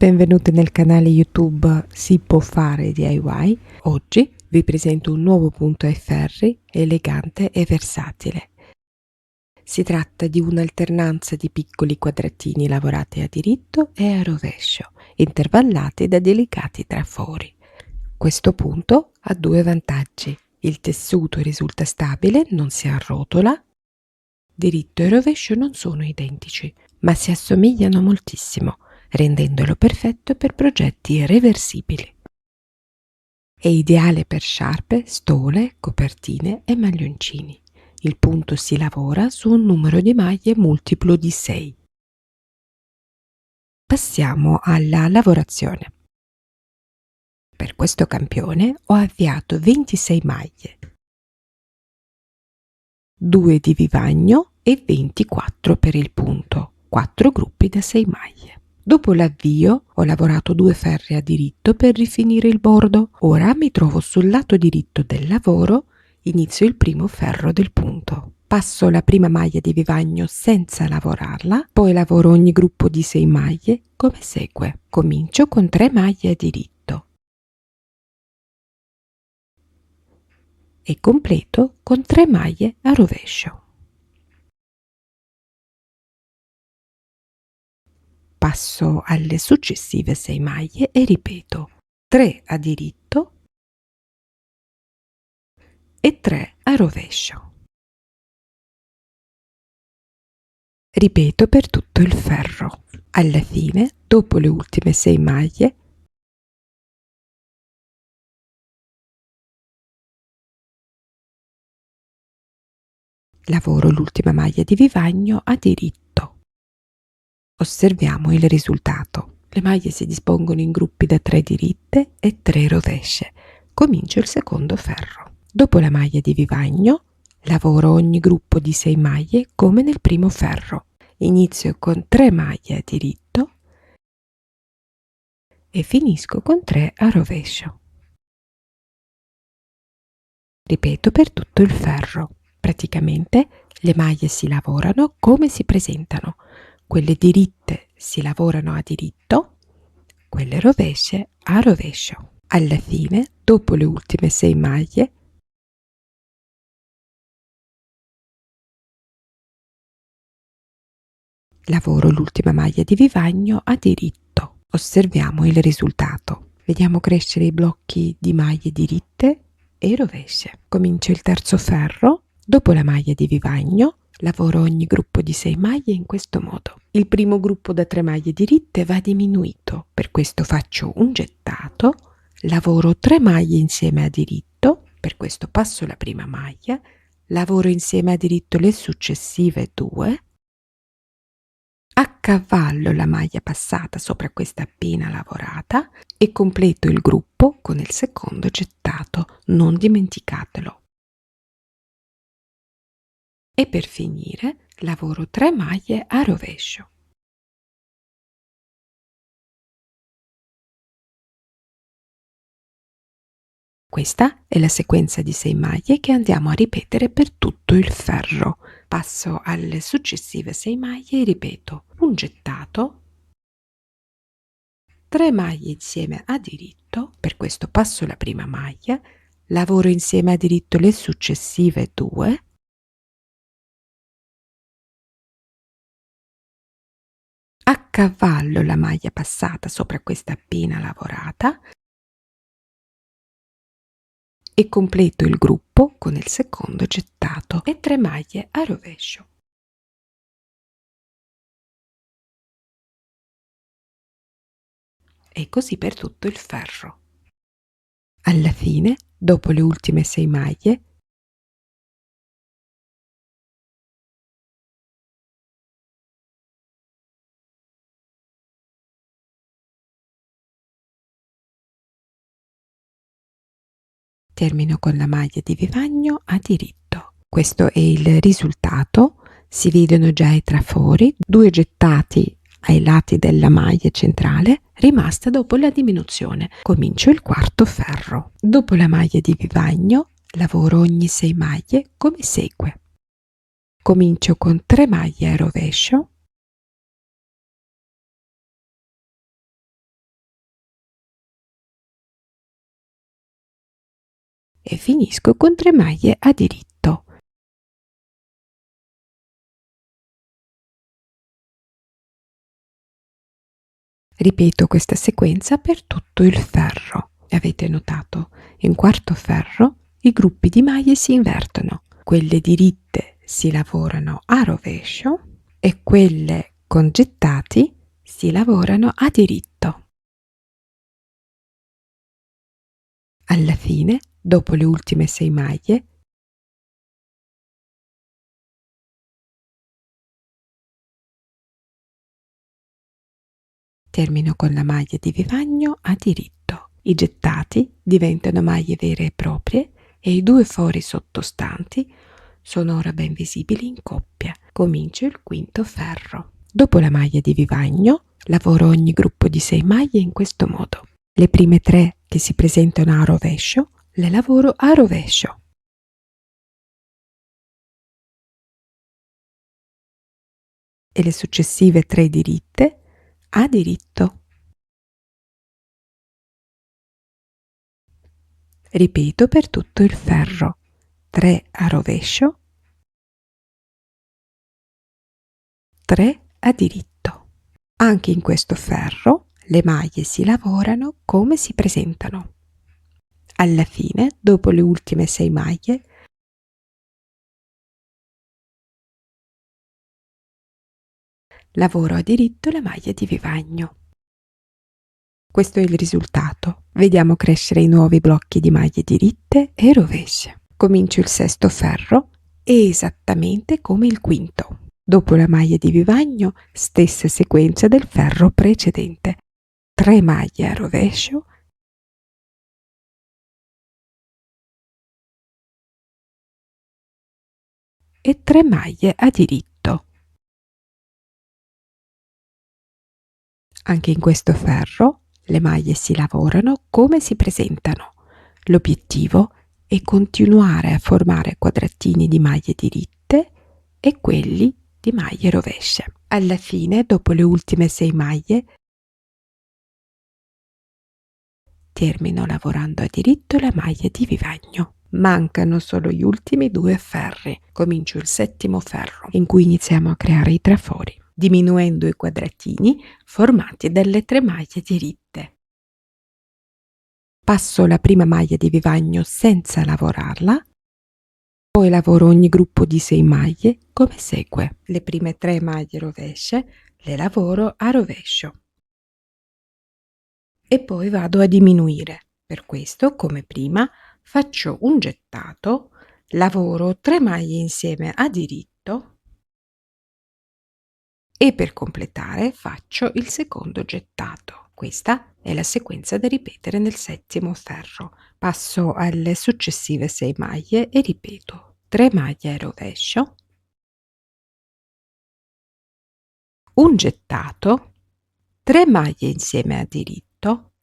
Benvenuti nel canale YouTube Si può fare DIY. Oggi vi presento un nuovo punto ai ferri elegante e versatile. Si tratta di un'alternanza di piccoli quadratini lavorati a diritto e a rovescio, intervallati da delicati trafori. Questo punto ha due vantaggi. Il tessuto risulta stabile, non si arrotola. Diritto e rovescio non sono identici, ma si assomigliano moltissimo, rendendolo perfetto per progetti reversibili. È ideale per sciarpe, stole, copertine e maglioncini. Il punto si lavora su un numero di maglie multiplo di 6. Passiamo alla lavorazione. Per questo campione ho avviato 26 maglie, 2 di vivagno e 24 per il punto, 4 gruppi da 6 maglie. Dopo l'avvio ho lavorato 2 ferri a diritto per rifinire il bordo. Ora mi trovo sul lato diritto del lavoro, inizio il primo ferro del punto. Passo la prima maglia di vivagno senza lavorarla, poi lavoro ogni gruppo di 6 maglie come segue. Comincio con 3 maglie a diritto e completo con 3 maglie a rovescio. Passo alle successive 6 maglie e ripeto 3 a diritto e 3 a rovescio. Ripeto per tutto il ferro. Alla fine, dopo le ultime 6 maglie, lavoro l'ultima maglia di vivagno a diritto. Osserviamo il risultato. Le maglie si dispongono in gruppi da 3 diritte e 3 rovesce. Comincio il secondo ferro. Dopo la maglia di vivagno, lavoro ogni gruppo di 6 maglie come nel primo ferro. Inizio con 3 maglie a diritto e finisco con 3 a rovescio. Ripeto per tutto il ferro. Praticamente le maglie si lavorano come si presentano. Quelle diritte si lavorano a diritto, quelle rovesce a rovescio. Alla fine, dopo le ultime 6 maglie, lavoro l'ultima maglia di vivagno a diritto. Osserviamo il risultato. Vediamo crescere i blocchi di maglie diritte e rovesce. Comincio il terzo ferro. Dopo la maglia di vivagno, lavoro ogni gruppo di 6 maglie in questo modo. Il primo gruppo da 3 maglie diritte va diminuito, per questo faccio un gettato, lavoro 3 maglie insieme a diritto, per questo passo la prima maglia, lavoro insieme a diritto le successive 2, accavallo la maglia passata sopra questa appena lavorata e completo il gruppo con il secondo gettato, non dimenticatelo. E per finire lavoro 3 maglie a rovescio. Questa è la sequenza di 6 maglie che andiamo a ripetere per tutto il ferro. Passo alle successive 6 maglie e ripeto un gettato, 3 maglie insieme a diritto, per questo passo la prima maglia, lavoro insieme a diritto le successive 2, accavallo la maglia passata sopra questa appena lavorata e completo il gruppo con il secondo gettato e 3 maglie a rovescio. E così per tutto il ferro. Alla fine, dopo le ultime 6 maglie, termino con la maglia di vivagno a diritto. Questo è il risultato. Si vedono già i trafori, 2 gettati ai lati della maglia centrale rimasta dopo la diminuzione. Comincio il quarto ferro. Dopo la maglia di vivagno lavoro ogni 6 maglie come segue. Comincio con 3 maglie a rovescio, e finisco con 3 maglie a diritto. Ripeto questa sequenza per tutto il ferro. Avete notato? In quarto ferro i gruppi di maglie si invertono. Quelle diritte si lavorano a rovescio e quelle con gettati si lavorano a diritto. Alla fine, dopo le ultime 6 maglie, termino con la maglia di vivagno a diritto. I gettati diventano maglie vere e proprie e i 2 fori sottostanti sono ora ben visibili in coppia. Comincio il quinto ferro. Dopo la maglia di vivagno, lavoro ogni gruppo di 6 maglie in questo modo. Le prime 3 che si presentano a rovescio, le lavoro a rovescio. E le successive 3 diritte a diritto. Ripeto per tutto il ferro. 3 a rovescio, 3 a diritto. Anche in questo ferro le maglie si lavorano come si presentano. Alla fine, dopo le ultime 6 maglie, lavoro a diritto la maglia di vivagno. Questo è il risultato. Vediamo crescere i nuovi blocchi di maglie diritte e rovesce. Comincio il sesto ferro esattamente come il quinto. Dopo la maglia di vivagno, stessa sequenza del ferro precedente. 3 maglie a rovescio e 3 maglie a diritto. Anche in questo ferro le maglie si lavorano come si presentano. L'obiettivo è continuare a formare quadratini di maglie diritte e quelli di maglie rovesce. Alla fine, dopo le ultime 6 maglie, termino lavorando a diritto la maglia di vivagno. Mancano solo gli ultimi 2 ferri. Comincio il settimo ferro, in cui iniziamo a creare i trafori, diminuendo i quadratini formati dalle 3 maglie diritte. Passo la prima maglia di vivagno senza lavorarla, poi lavoro ogni gruppo di 6 maglie come segue. Le prime 3 maglie rovesce le lavoro a rovescio e poi vado a diminuire. Per questo, come prima, faccio un gettato, lavoro 3 maglie insieme a diritto e per completare faccio il secondo gettato. Questa è la sequenza da ripetere nel settimo ferro. Passo alle successive 6 maglie e ripeto 3 maglie a rovescio, un gettato, 3 maglie insieme a diritto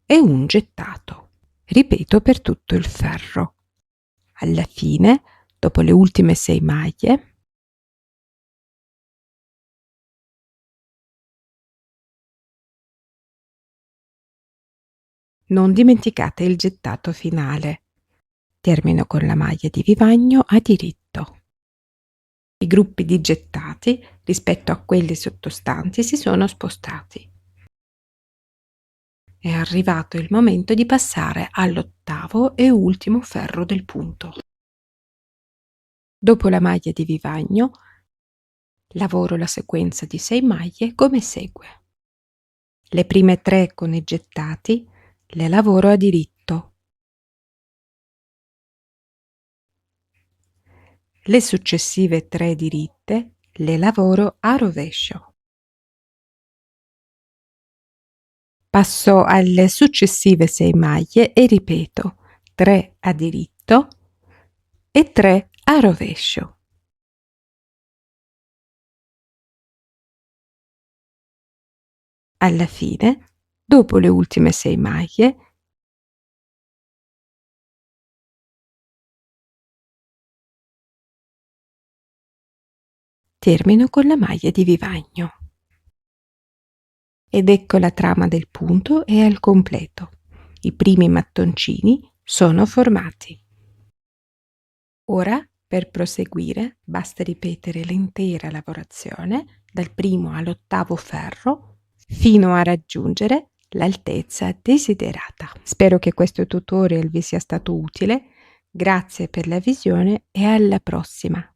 e un gettato. Ripeto per tutto il ferro. Alla fine, dopo le ultime 6 maglie, non dimenticate il gettato finale. Termino con la maglia di vivagno a diritto. I gruppi di gettati rispetto a quelli sottostanti si sono spostati. È arrivato il momento di passare all'ottavo e ultimo ferro del punto. Dopo la maglia di vivagno, lavoro la sequenza di 6 maglie come segue. Le prime 3 con i gettati le lavoro a diritto. Le successive 3 diritte le lavoro a rovescio. Passo alle successive 6 maglie e ripeto 3 a diritto e 3 a rovescio. Alla fine, dopo le ultime 6 maglie, termino con la maglia di vivagno. Ed ecco la trama del punto è al completo. I primi mattoncini sono formati. Ora, per proseguire, basta ripetere l'intera lavorazione dal primo all'8° ferro fino a raggiungere l'altezza desiderata. Spero che questo tutorial vi sia stato utile. Grazie per la visione e alla prossima!